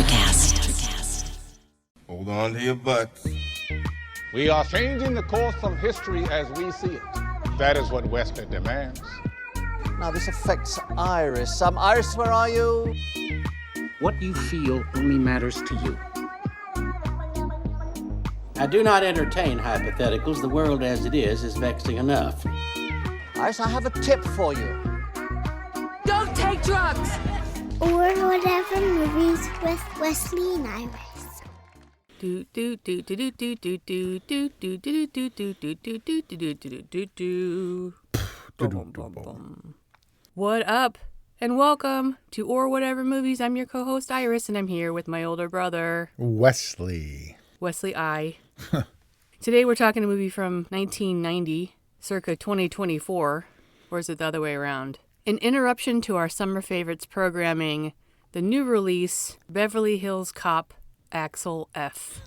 Electrocast. Hold on to your butts. We are changing the course of history as we see it. That is what Wesley demands. Now, this affects Iris. Iris, where are you? What you feel only matters to you. I do not entertain hypotheticals. The world as it is vexing enough. Iris, I have a tip for you. Don't take drugs! Or whatever movies with Wesley and Iris. Do do do do do do do do do do do do do do do do do do do. What up? And welcome to Or Whatever Movies. I'm your co-host Iris, and I'm here with my older brother Wesley I. Today we're talking a movie from 1990, circa 2024, or is it the other way around? An interruption to our summer favorites programming, the new release, Beverly Hills Cop, AXEL F.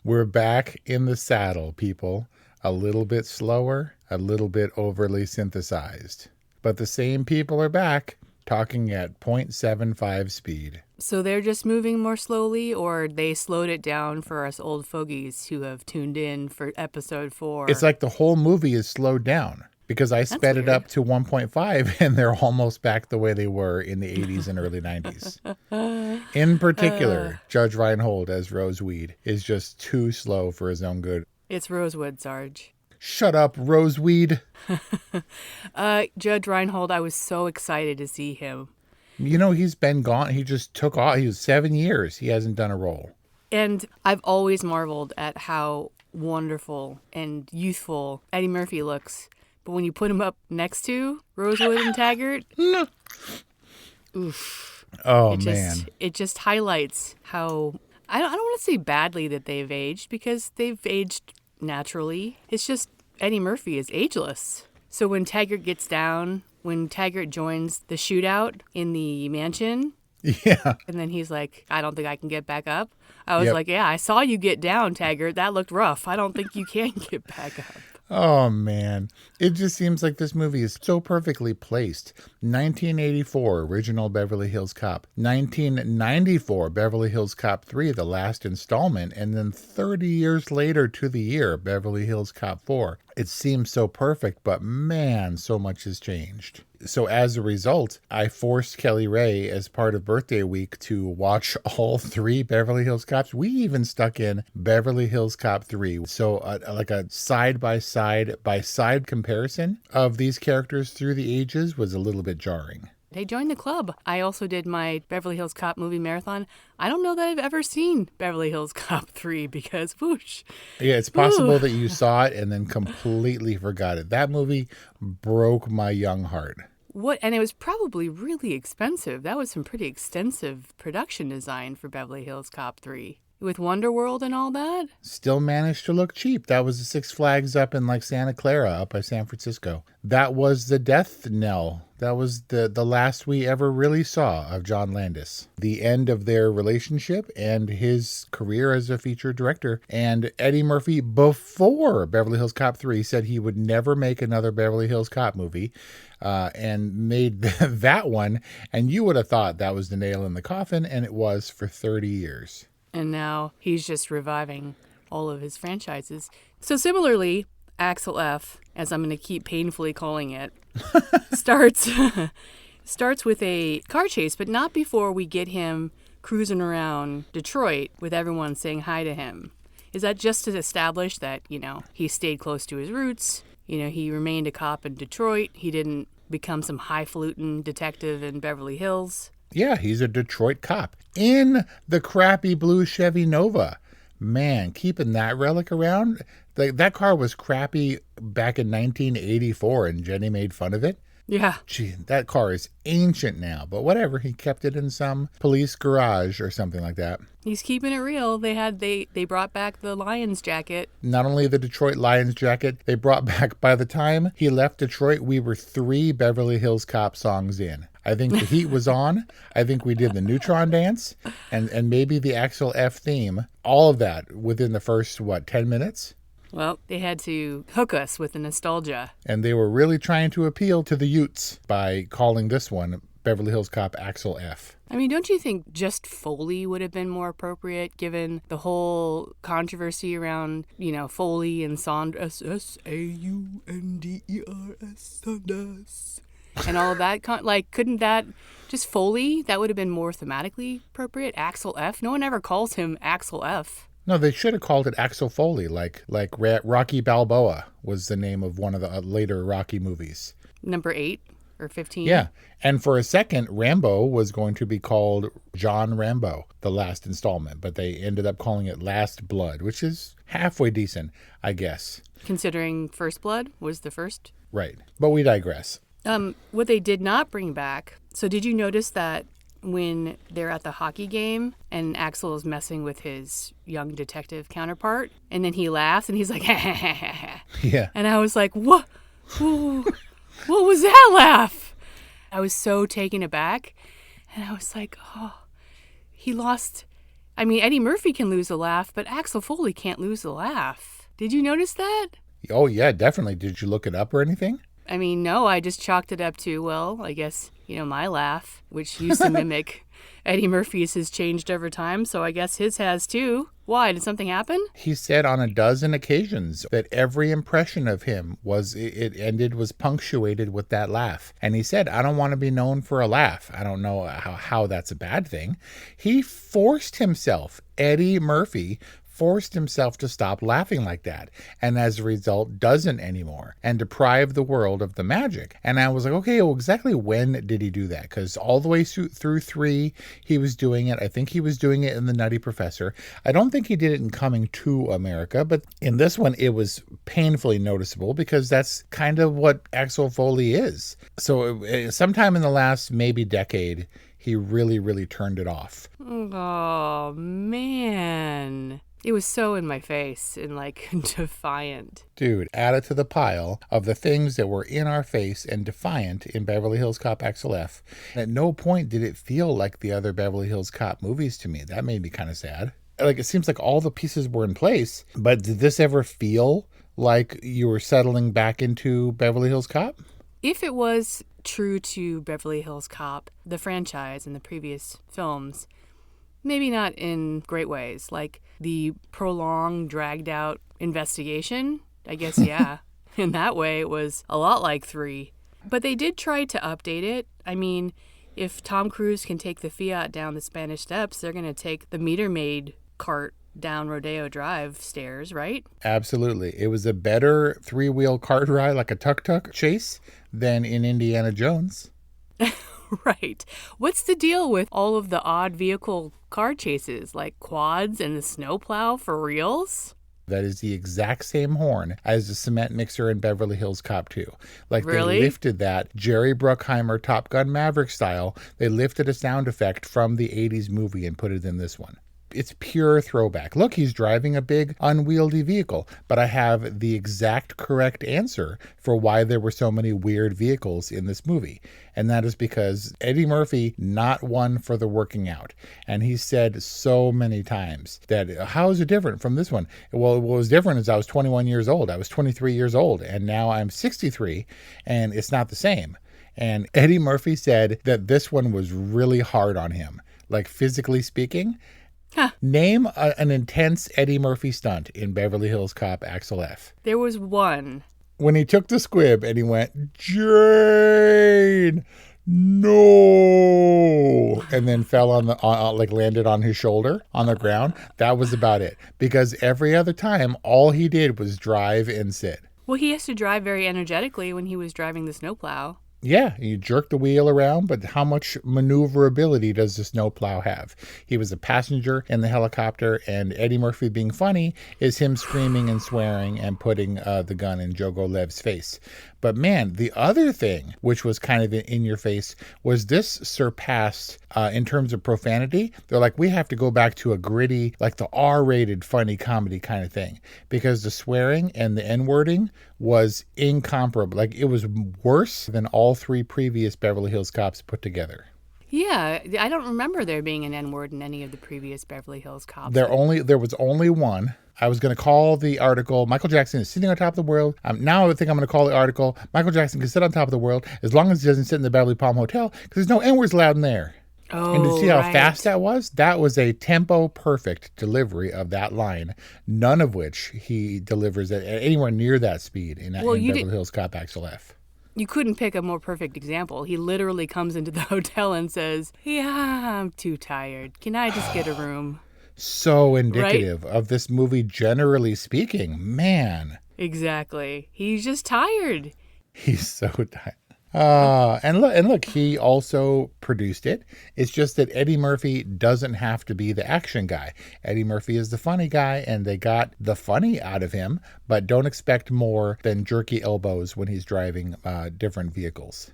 We're back in the saddle, people. A little bit slower, a little bit overly synthesized. But the same people are back, talking at 0.75 speed. So they're just moving more slowly, or they slowed it down for us old fogies who have tuned in for episode 4? It's like the whole movie is slowed down. Because I sped it up to 1.5 and they're almost back the way they were in the 80s and early 90s. In particular, Judge Reinhold as Roseweed is just too slow for his own good. It's Rosewood, Sarge. Shut up, Roseweed. Judge Reinhold, I was so excited to see him. You know, he's been gone. He just took off. He was 7 years. He hasn't done a role. And I've always marveled at how wonderful and youthful Eddie Murphy looks. But when you put him up next to Rosewood and Taggart, oof. Oh, man. It just highlights how, I don't want to say badly that they've aged, because they've aged naturally. It's just Eddie Murphy is ageless. So when Taggart gets down, when Taggart joins the shootout in the mansion, yeah, and then he's like, I don't think I can get back up. I was like, yeah, I saw you get down, Taggart. That looked rough. I don't think you can get back up. Oh, man. It just seems like this movie is so perfectly placed. 1984, original Beverly Hills Cop. 1994, Beverly Hills Cop 3, the last installment. And then 30 years later to the year, Beverly Hills Cop 4. It seems so perfect, but man, so much has changed. So as a result, I forced Kelly Ray as part of birthday week to watch all 3 Beverly Hills Cops. We even stuck in Beverly Hills Cop 3. So like a side-by-side comparison of these characters through the ages was a little bit jarring. They joined the club. I also did my Beverly Hills Cop movie marathon. I don't know that I've ever seen Beverly Hills Cop 3 because, whoosh. Yeah, it's possible that you saw it and then completely forgot it. That movie broke my young heart. What? And it was probably really expensive. That was some pretty extensive production design for Beverly Hills Cop 3. With Wonderworld and all that? Still managed to look cheap. That was the Six Flags up in like Santa Clara, up by San Francisco. That was the death knell. That was the last we ever really saw of John Landis. The end of their relationship and his career as a feature director. And Eddie Murphy, before Beverly Hills Cop 3, said he would never make another Beverly Hills Cop movie. And made that one. And you would have thought that was the nail in the coffin. And it was for 30 years. And now he's just reviving all of his franchises. So similarly, AXEL F, as I'm going to keep painfully calling it, starts with a car chase, but not before we get him cruising around Detroit with everyone saying hi to him. Is that just to establish that, he stayed close to his roots? He remained a cop in Detroit. He didn't become some highfalutin detective in Beverly Hills. Yeah, he's a Detroit cop in the crappy blue Chevy Nova. Man, keeping that relic around. That car was crappy back in 1984 and Jenny made fun of it. Yeah. Gee, that car is ancient now, but whatever. He kept it in some police garage or something like that. He's keeping it real. They brought back the Lions jacket. Not only the Detroit Lions jacket, they brought back, by the time he left Detroit, we were 3 Beverly Hills Cop songs in. I think the heat was on. I think we did the Neutron dance and maybe the AXEL F theme. All of that within the first, 10 minutes? Well, they had to hook us with the nostalgia. And they were really trying to appeal to the Utes by calling this one Beverly Hills Cop AXEL F. I mean, don't you think just Foley would have been more appropriate given the whole controversy around, Foley and Saunders, Saunders, Saunders, and all of that? Couldn't that just Foley? That would have been more thematically appropriate. AXEL F. No one ever calls him AXEL F. No, they should have called it Axel Foley, like Rocky Balboa was the name of one of the later Rocky movies. Number 8 or 15. Yeah. And for a second, Rambo was going to be called John Rambo, the last installment, but they ended up calling it Last Blood, which is halfway decent, I guess. Considering First Blood was the first. Right. But we digress. What they did not bring back. So did you notice that when they're at the hockey game and Axel is messing with his young detective counterpart, and then he laughs and he's like, ha ha ha ha ha. Yeah. And I was like, what? Ooh, what was that laugh? I was so taken aback. And I was like, oh, he lost. I mean, Eddie Murphy can lose a laugh, but Axel Foley can't lose a laugh. Did you notice that? Oh, yeah, definitely. Did you look it up or anything? I mean, no, I just chalked it up to, well, I guess, my laugh, which used to mimic Eddie Murphy's, has changed over time, so I guess his has too. Why? Did something happen? He said on a dozen occasions that every impression of him was punctuated with that laugh. And he said, I don't want to be known for a laugh. I don't know how that's a bad thing. He forced himself, Eddie Murphy, forced himself to stop laughing like that, and as a result doesn't anymore, and deprive the world of the magic. And I was like, okay, well, exactly when did he do that? Because all the way through 3 he was doing it. I think he was doing it in The Nutty Professor. I don't think he did it in Coming to America, but in this one it was painfully noticeable because that's kind of what Axel Foley is. So sometime in the last maybe decade he really, really turned it off. Oh man, it was so in my face and defiant. Dude, add it to the pile of the things that were in our face and defiant in Beverly Hills Cop AXEL F. At no point did it feel like the other Beverly Hills Cop movies to me. That made me kind of sad. It seems like all the pieces were in place, but did this ever feel like you were settling back into Beverly Hills Cop? If it was true to Beverly Hills Cop, the franchise and the previous films, maybe not in great ways, like the prolonged, dragged-out investigation. I guess, yeah. In that way, it was a lot like 3. But they did try to update it. I mean, if Tom Cruise can take the Fiat down the Spanish Steps, they're going to take the Meter Maid cart down Rodeo Drive stairs, right? Absolutely. It was a better 3-wheel cart ride, like a tuk-tuk chase, than in Indiana Jones. Right. What's the deal with all of the odd vehicle car chases, like quads and the snowplow for reals? That is the exact same horn as the cement mixer in Beverly Hills Cop 2. Really? They lifted that Jerry Bruckheimer Top Gun Maverick style. They lifted a sound effect from the 80s movie and put it in this one. It's pure throwback. Look, he's driving a big unwieldy vehicle, but I have the exact correct answer for why there were so many weird vehicles in this movie. And that is because Eddie Murphy, not one for the working out. And he said so many times that, how is it different from this one? Well, what was different is I was 21 years old. I was 23 years old, and now I'm 63, and it's not the same. And Eddie Murphy said that this one was really hard on him, physically speaking. Huh. Name an intense Eddie Murphy stunt in Beverly Hills Cop AXEL F. There was one. When he took the squib and he went, Jane, no, and then fell landed on his shoulder on the ground. That was about it. Because every other time, all he did was drive and sit. Well, he has to drive very energetically when he was driving the snowplow. Yeah, you jerk the wheel around, but how much maneuverability does the snowplow have? He was a passenger in the helicopter, and Eddie Murphy being funny is him screaming and swearing and putting the gun in Jogo Lev's face. But man, the other thing, which was kind of in your face, was this surpassed in terms of profanity. They're like, we have to go back to a gritty, the R-rated funny comedy kind of thing, because the swearing and the N-wording was incomparable. It was worse than all 3 previous Beverly Hills Cops put together. Yeah, I don't remember there being an N-word in any of the previous Beverly Hills Cops. There was only one. I was going to call the article, Michael Jackson is sitting on top of the world. Now I think I'm going to call the article, Michael Jackson can sit on top of the world as long as he doesn't sit in the Beverly Palm Hotel because there's no N-words allowed in there. Oh, and to see how right. fast that was a tempo perfect delivery of that line, none of which he delivers at anywhere near that speed in Beverly Hills Cop AXEL F. You couldn't pick a more perfect example. He literally comes into the hotel and says, yeah, I'm too tired. Can I just get a room? So indicative of this movie, generally speaking. Man. Exactly. He's just tired. He's so tired. And look, he also produced it. It's just that Eddie Murphy doesn't have to be the action guy. Eddie Murphy is the funny guy, and they got the funny out of him, but don't expect more than jerky elbows when he's driving different vehicles.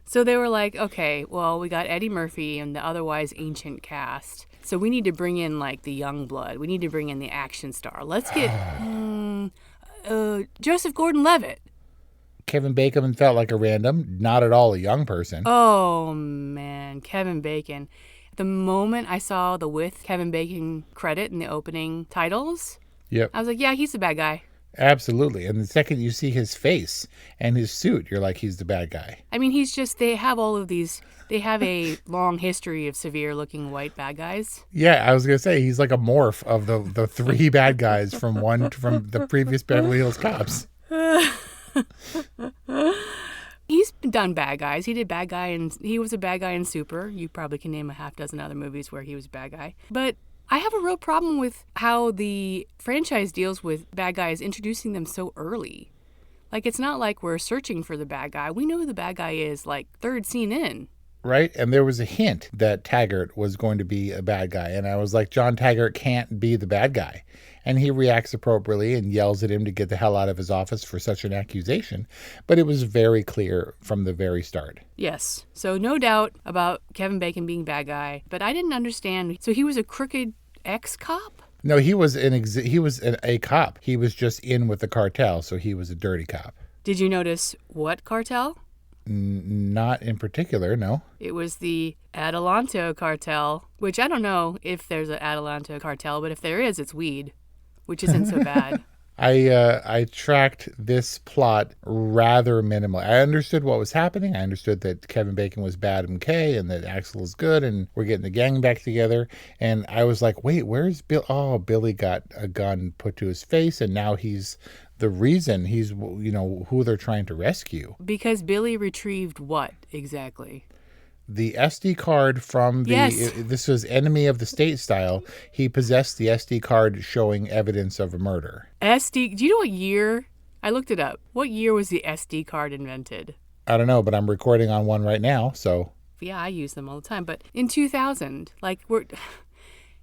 So they were like, okay, well, we got Eddie Murphy and the otherwise ancient cast. So we need to bring in like the young blood. We need to bring in the action star. Let's get Joseph Gordon-Levitt. Kevin Bacon felt like a random, not at all a young person. Oh, man. Kevin Bacon. The moment I saw the with Kevin Bacon credit in the opening titles, Yep. I was like, yeah, he's the bad guy. Absolutely. And the second you see his face and his suit, you're like, he's the bad guy. I mean, they have all of these, they have a long history of severe looking white bad guys. Yeah, I was going to say, he's like a morph of the three bad guys from the previous Beverly Hills Cops. He's done bad guys. He did bad guy, and he was a bad guy in Super. You probably can name a half dozen other movies where he was a bad guy. But I have a real problem with how the franchise deals with bad guys, introducing them so early. Like, it's not like we're searching for the bad guy. We know who the bad guy is, like, third scene in. Right? And there was a hint that Taggart was going to be a bad guy. And I was like, John Taggart can't be the bad guy. And he reacts appropriately and yells at him to get the hell out of his office for such an accusation. But it was very clear from the very start. Yes. So no doubt about Kevin Bacon being bad guy. But I didn't understand. So he was a crooked ex-cop? No, he was a cop. He was just in with the cartel, so he was a dirty cop. Did you notice what cartel? Not in particular, no. It was the Adelanto cartel, which I don't know if there's an Adelanto cartel, but if there is, it's weed, which isn't so bad. I tracked this plot rather minimally. I understood what was happening. I understood that Kevin Bacon was bad and McKay and that Axel is good and we're getting the gang back together. And I was like, wait, where's Bill? Oh, Billy got a gun put to his face and now he's the reason he's, who they're trying to rescue. Because Billy retrieved what exactly? The SD card from this was Enemy of the State style. He possessed the SD card showing evidence of a murder. Do you know what year? I looked it up. What year was the SD card invented? I don't know, but I'm recording on one right now, so. Yeah, I use them all the time. But in 2000,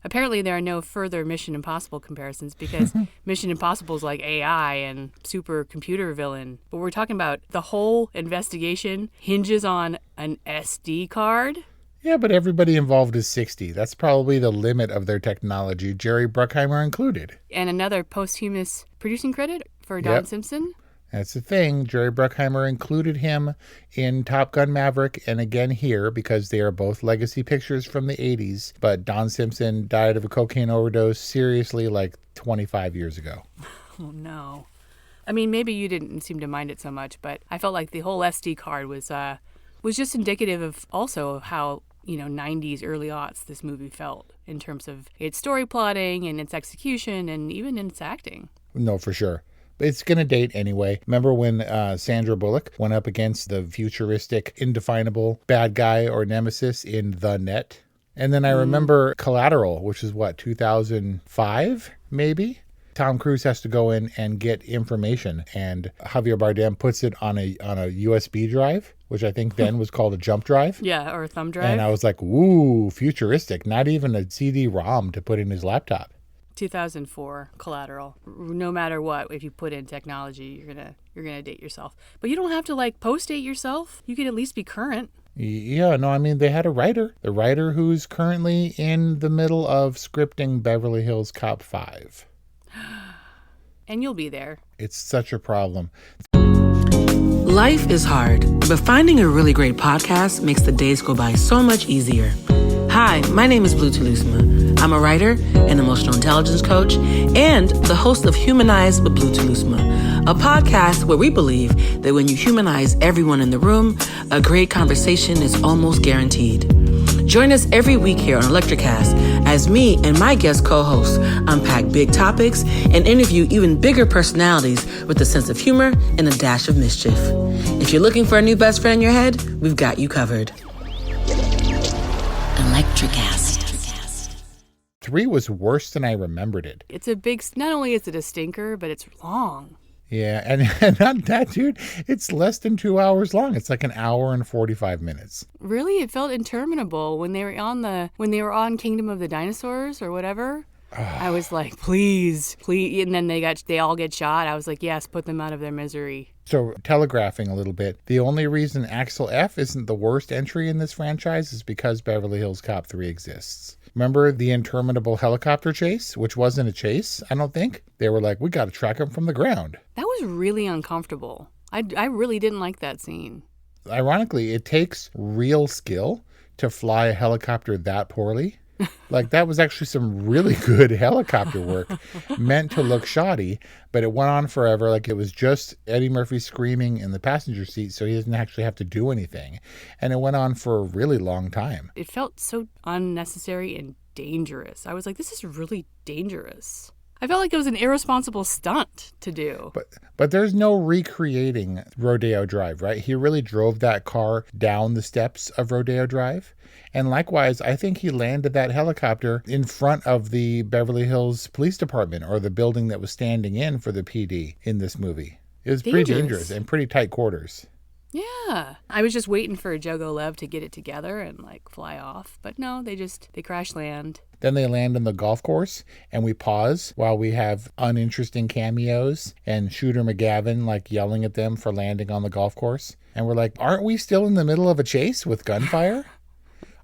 apparently there are no further Mission Impossible comparisons because Mission Impossible is like AI and supercomputer villain. But we're talking about the whole investigation hinges on an SD card. Yeah, but everybody involved is 60. That's probably the limit of their technology, Jerry Bruckheimer included. And another posthumous producing credit for Don Simpson. That's the thing. Jerry Bruckheimer included him in Top Gun Maverick and again here because they are both legacy pictures from the 80s. But Don Simpson died of a cocaine overdose seriously like 25 years ago. Oh, no. I mean, maybe you didn't seem to mind it so much, but I felt like the whole SD card was just indicative of also how, 90s, early aughts this movie felt in terms of its story plotting and its execution and even in its acting. No, for sure. It's going to date anyway. Remember when Sandra Bullock went up against the futuristic, indefinable bad guy or nemesis in The Net? And then I remember Collateral, which is 2005, maybe? Tom Cruise has to go in and get information, and Javier Bardem puts it on a USB drive, which I think then was called a jump drive. Yeah, or a thumb drive. And I was like, ooh, futuristic. Not even a CD-ROM to put in his laptop. 2004 Collateral. No matter what, if you put in technology, you're gonna date yourself. But you don't have to post date yourself. You could at least be current. Yeah, no, I mean they had a writer, the writer who's currently in the middle of scripting Beverly Hills Cop 5. And you'll be there. It's such a problem. Life is hard, but finding a really great podcast makes the days go by so much easier. Hi, my name is Blue Toulousma. I'm a writer, an emotional intelligence coach, and the host of Humanize with Blue Toulousma, a podcast where we believe that when you humanize everyone in the room, a great conversation is almost guaranteed. Join us every week here on Electricast as me and my guest co-hosts unpack big topics and interview even bigger personalities with a sense of humor and a dash of mischief. If you're looking for a new best friend in your head, we've got you covered. Electricast. 3 was worse than I remembered it. It's a big, not only is it a stinker, but it's long. Yeah, and not that, dude. It's less than 2 hours long. It's like an hour and 45 minutes. Really, it felt interminable when they were on Kingdom of the Dinosaurs or whatever. I was like, please, and then they all get shot. I was like, yes, put them out of their misery. So, telegraphing a little bit, the only reason AXEL F isn't the worst entry in this franchise is because Beverly Hills Cop 3 exists. Remember the interminable helicopter chase, which wasn't a chase, I don't think? They were like, we got to track him from the ground. That was really uncomfortable. I really didn't like that scene. Ironically, it takes real skill to fly a helicopter that poorly. Like, that was actually some really good helicopter work meant to look shoddy, but it went on forever. Like, it was just Eddie Murphy screaming in the passenger seat, so he doesn't actually have to do anything. And it went on for a really long time. It felt so unnecessary and dangerous. I was like, this is really dangerous. I felt like it was an irresponsible stunt to do. But there's no recreating Rodeo Drive, right? He really drove that car down the steps of Rodeo Drive. And likewise, I think he landed that helicopter in front of the Beverly Hills Police Department, or the building that was standing in for the PD in this movie. It was pretty dangerous and pretty tight quarters. Yeah. I was just waiting for Jogo Lev to get it together and like fly off. But no, they crash land. Then they land on the golf course and we pause while we have uninteresting cameos and Shooter McGavin like yelling at them for landing on the golf course. And we're like, aren't we still in the middle of a chase with gunfire?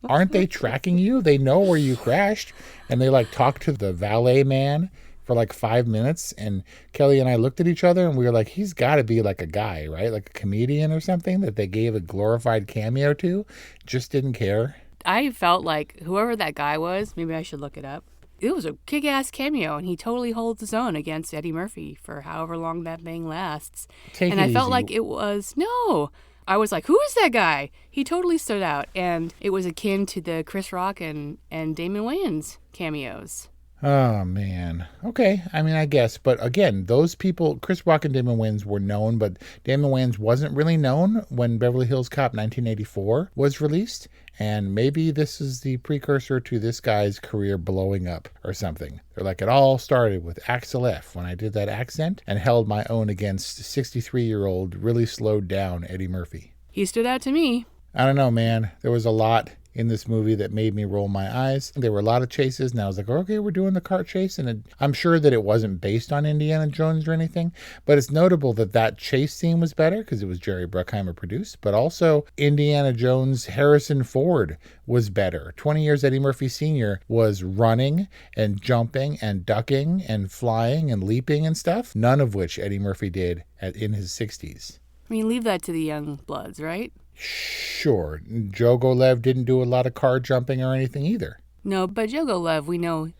Aren't they tracking you? They know where you crashed. And they like talk to the valet man for like 5 minutes. And Kelly and I looked at each other and we were like, he's got to be like a guy, right? Like a comedian or something that they gave a glorified cameo to. Just didn't care. I felt like whoever that guy was, maybe I should look it up. It was a kick-ass cameo, and he totally holds his own against Eddie Murphy for however long that thing lasts. I felt like it was, no. I was like, who is that guy? He totally stood out, and it was akin to the Chris Rock and Damon Wayans cameos. Oh, man. Okay. I mean, I guess. But again, those people, Chris Rock and Damon Wayans were known, but Damon Wayans wasn't really known when Beverly Hills Cop 1984 was released. And maybe this is the precursor to this guy's career blowing up or something. They're like, it all started with AXEL F when I did that accent and held my own against 63-year-old, really slowed down Eddie Murphy. He stood out to me. I don't know, man. There was a lot in this movie that made me roll my eyes. There were a lot of chases, and I was like, okay, we're doing the cart chase. And I'm sure that it wasn't based on Indiana Jones or anything, but it's notable that that chase scene was better because it was Jerry Bruckheimer produced, but also Indiana Jones Harrison Ford was better. 20 Years Eddie Murphy Sr. was running and jumping and ducking and flying and leaping and stuff, none of which Eddie Murphy did in his 60s. I mean, leave that to the young bloods, right? Sure. Jogo Lev didn't do a lot of car jumping or anything either. No, but Jogo Lev, we know.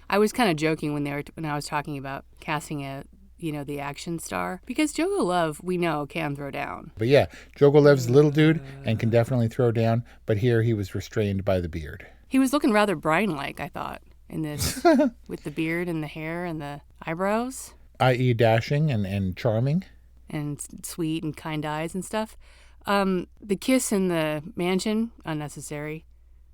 I was kind of joking when I was talking about casting the action star, because Jogo Lev, we know, can throw down. But yeah, Jogo Lev's a little dude and can definitely throw down, but here he was restrained by the beard. He was looking rather Brian-like, I thought, in this, with the beard and the hair and the eyebrows. I.e. dashing and charming. And sweet and kind eyes and stuff. The kiss in the mansion, unnecessary.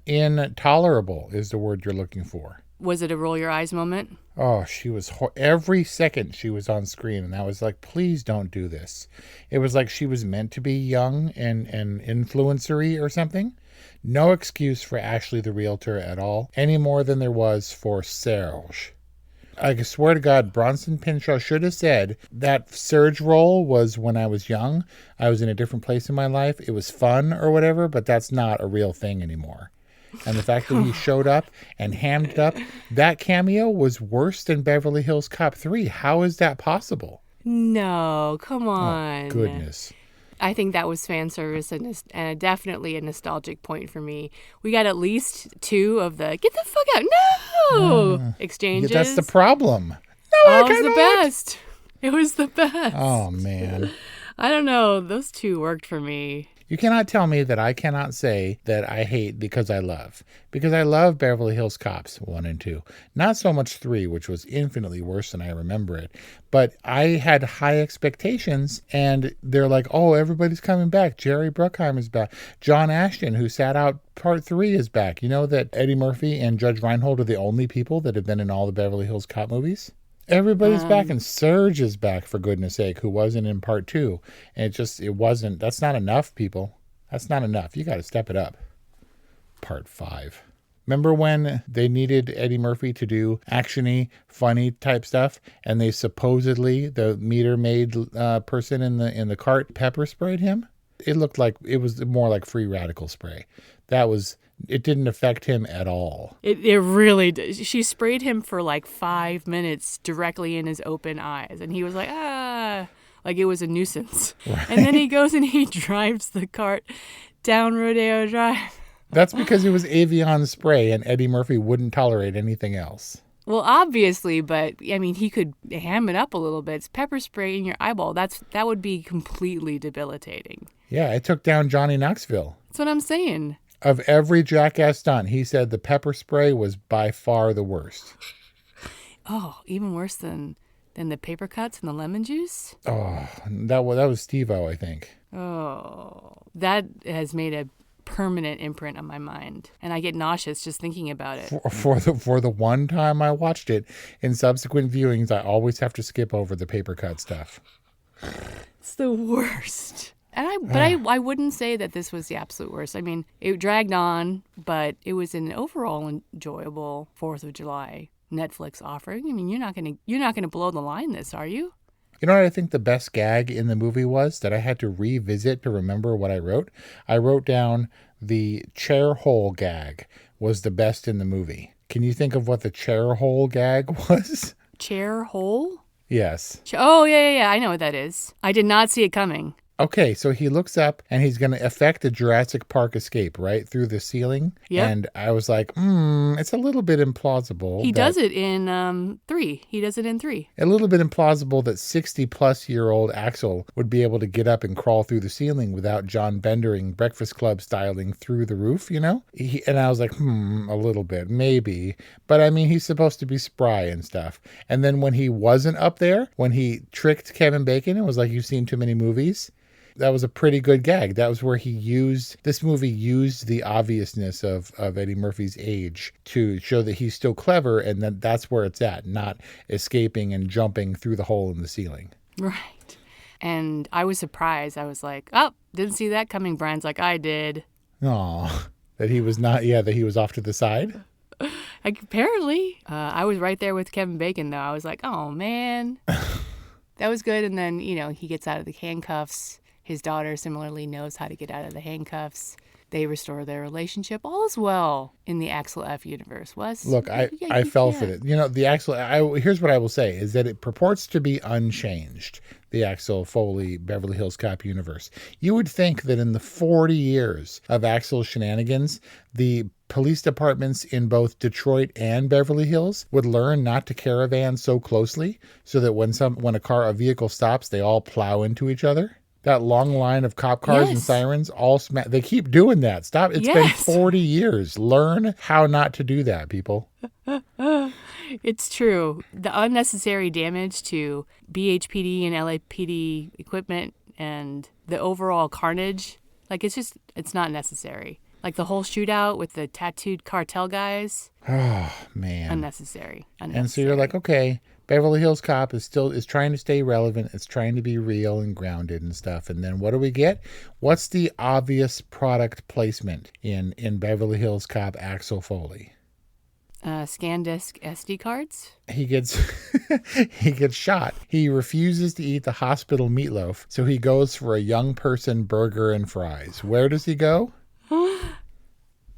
Intolerable is the word you're looking for. Was it a roll your eyes moment? Oh, she was every second she was on screen, and I was like, please don't do this. It was like she was meant to be young and influencery or something. No excuse for Ashley the realtor at all, any more than there was for Serge. I swear to God, Bronson Pinchot should have said that Serge role was when I was young. I was in a different place in my life. It was fun or whatever, but that's not a real thing anymore. And the fact that he showed up and hammed it up, that cameo was worse than Beverly Hills Cop 3. How is that possible? No, come on. Oh, goodness. I think that was fan service and definitely a nostalgic point for me. We got at least 2 of the "get the fuck out, no" exchanges. Yeah, that's the problem. No, oh, it was the best. It was the best. Oh, man. I don't know. Those 2 worked for me. You cannot tell me that I cannot say that I hate because I love. Because I love Beverly Hills Cops 1 and 2. Not so much 3, which was infinitely worse than I remember it. But I had high expectations, and they're like, oh, everybody's coming back. Jerry Bruckheimer is back. John Ashton, who sat out part 3, is back. You know that Eddie Murphy and Judge Reinhold are the only people that have been in all the Beverly Hills Cop movies? Everybody's back, and Serge is back, for goodness sake, who wasn't in part 2. And it wasn't, that's not enough, people. That's not enough. You got to step it up. Part 5. Remember when they needed Eddie Murphy to do actiony, funny type stuff, and they supposedly, the meter maid person in the cart pepper sprayed him? It looked like, it was more like free radical spray. It didn't affect him at all. It really did. She sprayed him for like 5 minutes directly in his open eyes. And he was like, like it was a nuisance. Right. And then he goes and he drives the cart down Rodeo Drive. That's because it was Avion spray and Eddie Murphy wouldn't tolerate anything else. Well, obviously, but I mean, he could ham it up a little bit. It's pepper spray in your eyeball. That would be completely debilitating. Yeah, it took down Johnny Knoxville. That's what I'm saying. Of every Jackass stunt, he said the pepper spray was by far the worst. Oh, even worse than the paper cuts and the lemon juice? Oh, that was Steve-O, I think. Oh, that has made a permanent imprint on my mind, and I get nauseous just thinking about it. For the one time I watched it, in subsequent viewings, I always have to skip over the paper cut stuff. It's the worst. I wouldn't say that this was the absolute worst. I mean, it dragged on, but it was an overall enjoyable 4th of July Netflix offering. I mean, you're not gonna blow the line this, are you? You know what I think the best gag in the movie was that I had to revisit to remember what I wrote? I wrote down the chair hole gag was the best in the movie. Can you think of what the chair hole gag was? Chair hole? Yes. Oh, yeah. I know what that is. I did not see it coming. Okay, so he looks up and he's going to effect a Jurassic Park escape, right, through the ceiling. Yep. And I was like, it's a little bit implausible. He does it in 3. He does it in 3. A little bit implausible that 60-plus-year-old Axel would be able to get up and crawl through the ceiling without John Bendering Breakfast Club styling through the roof, you know? And I was like, a little bit, maybe. But I mean, he's supposed to be spry and stuff. And then when he wasn't up there, when he tricked Kevin Bacon and was like, you've seen too many movies, that was a pretty good gag. That was where this movie used the obviousness of Eddie Murphy's age to show that he's still clever, and that's where it's at, not escaping and jumping through the hole in the ceiling. Right. And I was surprised. I was like, oh, didn't see that coming. Brian's like, I did. Aw, that he was that he was off to the side? Apparently. I was right there with Kevin Bacon, though. I was like, oh, man. That was good. And then, he gets out of the handcuffs. His daughter similarly knows how to get out of the handcuffs. They restore their relationship. All is well in the AXEL F universe. Look, I fell for it. The AXEL, here's what I will say, is that it purports to be unchanged, the Axel Foley Beverly Hills Cop universe. You would think that in the 40 years of Axel's shenanigans, the police departments in both Detroit and Beverly Hills would learn not to caravan so closely so that when a vehicle stops, they all plow into each other. That long line of cop cars and sirens all they keep doing that. Stop. It's been 40 years. Learn how not to do that, people. It's true. The unnecessary damage to BHPD and LAPD equipment and the overall carnage, it's not necessary. Like the whole shootout with the tattooed cartel guys. Oh, man. Unnecessary. And so you're like, okay, Beverly Hills Cop is trying to stay relevant. It's trying to be real and grounded and stuff. And then what do we get? What's the obvious product placement in Beverly Hills Cop Axel Foley? ScanDisk SD cards. He gets shot. He refuses to eat the hospital meatloaf, so he goes for a young person burger and fries. Where does he go?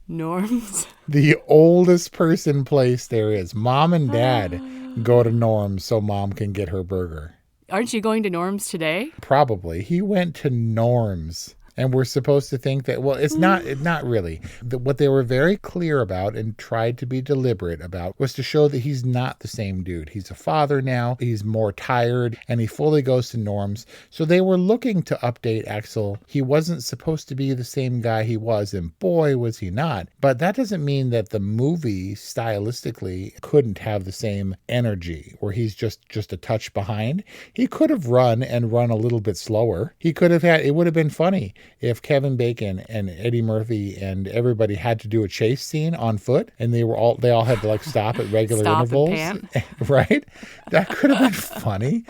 Norm's. The oldest person place there is. Mom and Dad go to Norm's so Mom can get her burger. Aren't you going to Norm's today? Probably. He went to Norm's. And we're supposed to think that, well, it's not really. What they were very clear about and tried to be deliberate about was to show that he's not the same dude. He's a father now. He's more tired, and he fully goes to Norm's. So they were looking to update Axel. He wasn't supposed to be the same guy he was, and boy, was he not. But that doesn't mean that the movie stylistically couldn't have the same energy, where he's just a touch behind. He could have run a little bit slower. He could have it would have been funny if Kevin Bacon and Eddie Murphy and everybody had to do a chase scene on foot, and they all had to like stop at regular intervals, and pant. Right? That could have been funny.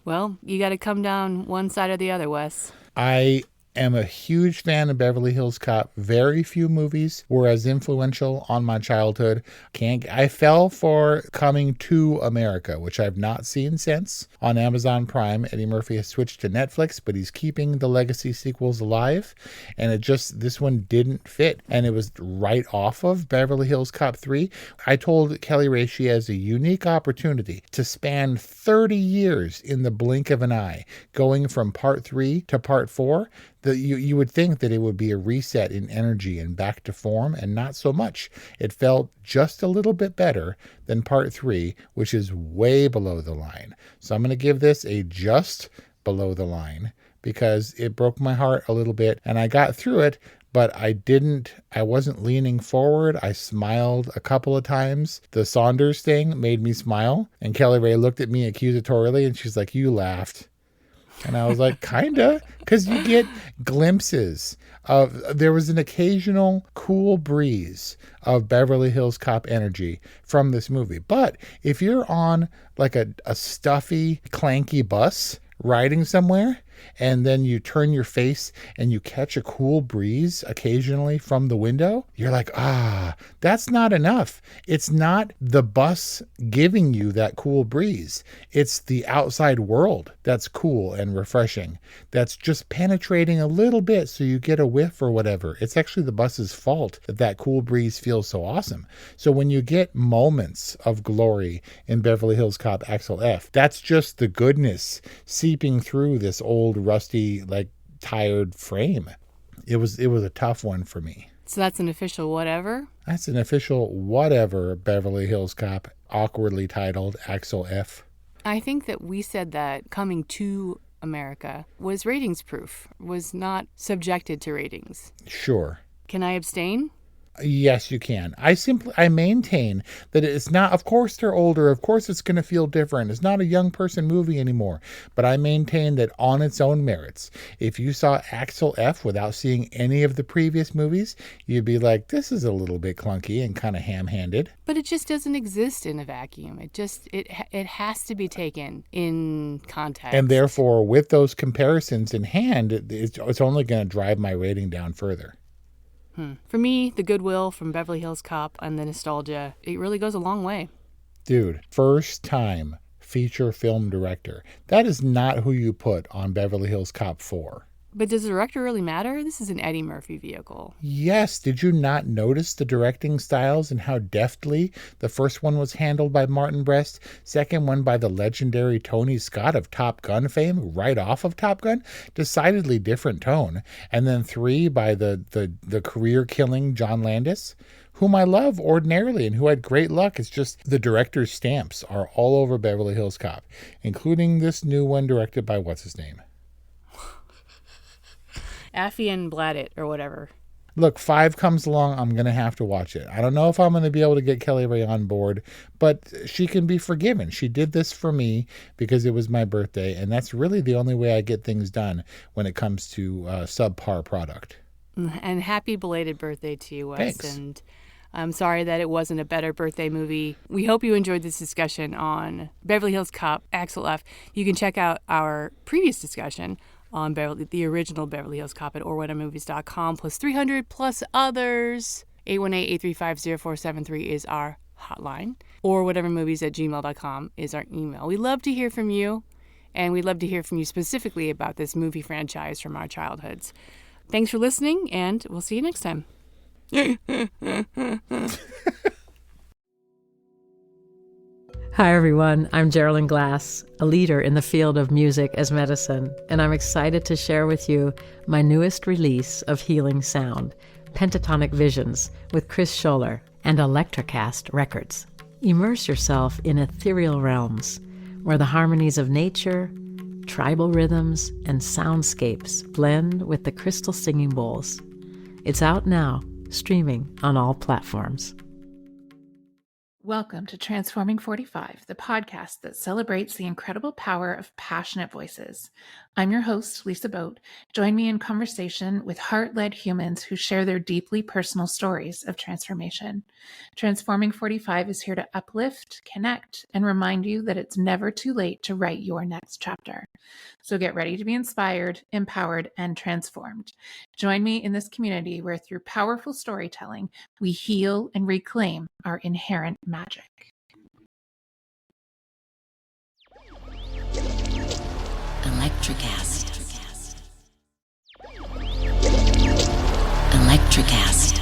Well, you got to come down one side or the other, Wes. I am a huge fan of Beverly Hills Cop. Very few movies were as influential on my childhood. I fell for Coming to America, which I've not seen since. On Amazon Prime, Eddie Murphy has switched to Netflix, but he's keeping the legacy sequels alive. And this one didn't fit. And it was right off of Beverly Hills Cop 3. I told Kelly Ray she has a unique opportunity to span 30 years in the blink of an eye, going from part 3 to part 4. You would think that it would be a reset in energy and back to form, and not so much. It felt just a little bit better than part 3, which is way below the line. So I'm going to give this a just below the line because it broke my heart a little bit, and I got through it, but I wasn't leaning forward. I smiled a couple of times. The Saunders thing made me smile, and Kelly Ray looked at me accusatorily, and she's like, "You laughed." And I was like, kinda, because you get glimpses of, there was an occasional cool breeze of Beverly Hills Cop energy from this movie. But if you're on like a stuffy, clanky bus riding somewhere, and then you turn your face and you catch a cool breeze occasionally from the window, you're like, that's not enough. It's not the bus giving you that cool breeze. It's the outside world that's cool and refreshing. That's just penetrating a little bit so you get a whiff or whatever. It's actually the bus's fault that cool breeze feels so awesome. So when you get moments of glory in Beverly Hills Cop AXEL F, that's just the goodness seeping through this old rusty, like tired frame. It was a tough one for me. So that's an official whatever? That's an official whatever Beverly Hills Cop, awkwardly titled AXEL F. I think that we said that Coming to America was ratings proof, was not subjected to ratings. Sure. Can I abstain? Yes, you can. I maintain that it's not, of course they're older, of course it's going to feel different. It's not a young person movie anymore. But I maintain that on its own merits, if you saw AXEL F without seeing any of the previous movies, you'd be like, this is a little bit clunky and kind of ham-handed. But it just doesn't exist in a vacuum. It has to be taken in context. And therefore, with those comparisons in hand, it's only going to drive my rating down further. For me, the goodwill from Beverly Hills Cop and the nostalgia, it really goes a long way. Dude, first time feature film director. That is not who you put on Beverly Hills Cop 4. But does the director really matter? This is an Eddie Murphy vehicle. Yes. Did you not notice the directing styles and how deftly the first one was handled by Martin Brest, second one by the legendary Tony Scott of Top Gun fame, right off of Top Gun? Decidedly different tone. And then 3 by the career-killing John Landis, whom I love ordinarily and who had great luck. It's just the director's stamps are all over Beverly Hills Cop, including this new one directed by what's-his-name? Affian Bladit or whatever. Look, 5 comes along, I'm going to have to watch it. I don't know if I'm going to be able to get Kelly Ray on board, but she can be forgiven. She did this for me because it was my birthday, and that's really the only way I get things done when it comes to subpar product. And happy belated birthday to you, Wes. Thanks. And I'm sorry that it wasn't a better birthday movie. We hope you enjoyed this discussion on Beverly Hills Cop, AXEL F. You can check out our previous discussion on the original Beverly Hills Cop at orwhatevermovies.com, plus 300 plus others. 818-835-0473 is our hotline. Orwhatevermovies@gmail.com is our email. We love to hear from you, and we'd love to hear from you specifically about this movie franchise from our childhoods. Thanks for listening, and we'll see you next time. Hi, everyone. I'm Geraldine Glass, a leader in the field of music as medicine, and I'm excited to share with you my newest release of healing sound, Pentatonic Visions, with Chris Scholler and Electricast Records. Immerse yourself in ethereal realms where the harmonies of nature, tribal rhythms, and soundscapes blend with the crystal singing bowls. It's out now, streaming on all platforms. Welcome to Transforming 45, the podcast that celebrates the incredible power of passionate voices. I'm your host, Lisa Boat. Join me in conversation with heart-led humans who share their deeply personal stories of transformation. Transforming 45 is here to uplift, connect, and remind you that it's never too late to write your next chapter. So get ready to be inspired, empowered, and transformed. Join me in this community where through powerful storytelling, we heal and reclaim our inherent magic. Electricast. Electricast.